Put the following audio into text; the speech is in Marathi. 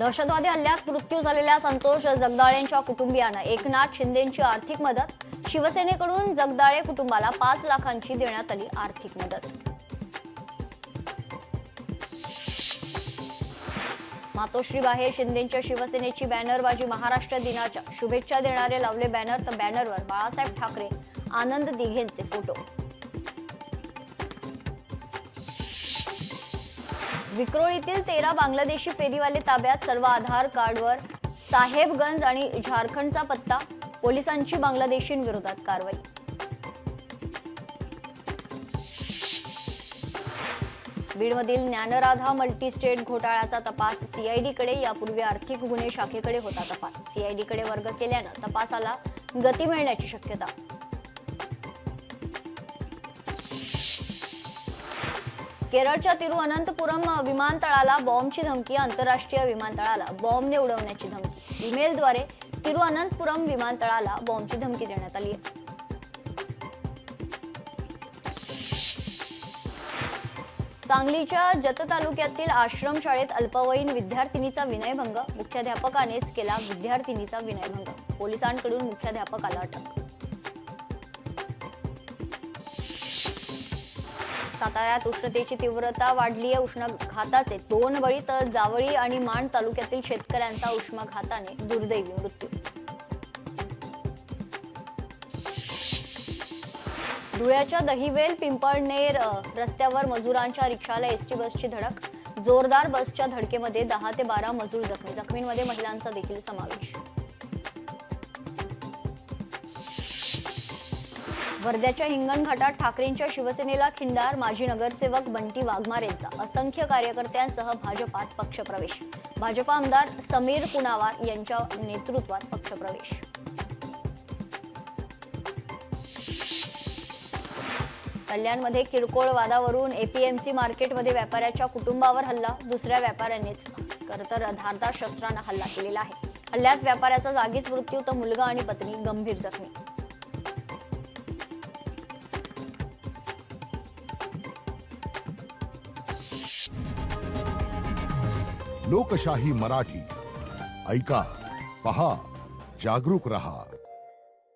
दहशतवादी हल्ल्यात मृत्यू झालेल्या संतोष जगदाळेंच्या कुटुंबियांना एकनाथ शिंदेंची आर्थिक मदत। शिवसेनेकडून जगदाळे कुटुंबाला 5 लाखांची देण्यात आली आर्थिक मदत। मातोश्री बाहेर शिंदेंच्या शिवसेनेची बॅनरबाजी। महाराष्ट्र दिनाच्या शुभेच्छा देणारे लावले बॅनर, तर बॅनरवर बाळासाहेब ठाकरे, आनंद दिघेंचे फोटो। विक्रोळीतील 13 बांगलादेशी फेरीवाले ताब्यात। सर्व आधार कार्डवर साहेबगंज आणि झारखंडचा पत्ता। पोलिसांची बांगलादेशींविरोधात कारवाई। बीडमधील ज्ञानराधा मल्टीस्टेट घोटाळ्याचा तपास सीआयडीकडे। यापूर्वी आर्थिक गुन्हे शाखेकडे होता तपास। सीआयडीकडे वर्ग केल्यानं तपासाला गती मिळण्याची शक्यता। केरळच्या तिरुअनंतपुरम विमानतळाला बॉम्बची धमकी। आंतरराष्ट्रीय विमानतळाला बॉम्बने उडवण्याची धमकी। ईमेलद्वारे तिरुअनंतपुरम विमानतळाला बॉम्बची धमकी देण्यात आली आहे। सांगलीच्या जत तालुक्यातील आश्रमशाळेत अल्पवयीन विद्यार्थिनीचा विनयभंग। मुख्याध्यापकानेच केला विद्यार्थिनीचा विनयभंग। पोलिसांकडून मुख्याध्यापकाला अटक। साताऱ्यात उष्णतेची तीव्रता वाढली आहे। उष्माघाताचे 2 बळी, तर जावळी आणि माण तालुक्यातील शेतकऱ्यांचा उष्माघाताने दुर्दैवी मृत्यू। धुळ्याच्या दहिवेल पिंपळनेर रस्त्यावर मजुरांच्या रिक्षाला एसटी बसची धडक। जोरदार बसच्या धडकेमध्ये 10 ते 12 मजूर जखमी। जखमींमध्ये महिलांचा देखील समावेश। वर्ध्याच्या हिंगणघाटात ठाकरेंच्या शिवसेनेला खिंडार। माजी नगरसेवक बंटी वाघमारेंचा असंख्य कार्यकर्त्यांसह भाजपात पक्षप्रवेश। भाजपा आमदार समीर पुनावार यांच्या नेतृत्वात पक्षप्रवेश। कल्याणमध्ये किरकोळ वादावरून एपीएमसी मार्केटमध्ये व्यापाऱ्याच्या कुटुंबावर हल्ला। दुसऱ्या व्यापाऱ्यानेच खरतर धारदार शस्त्राने हल्ला केलेला आहे। हल्ल्यात व्यापाऱ्याचा जागीच मृत्यू, तर मुलगा आणि पत्नी गंभीर जखमी। लोकशाही मराठी ऐका, पहा, जागरूक रहा।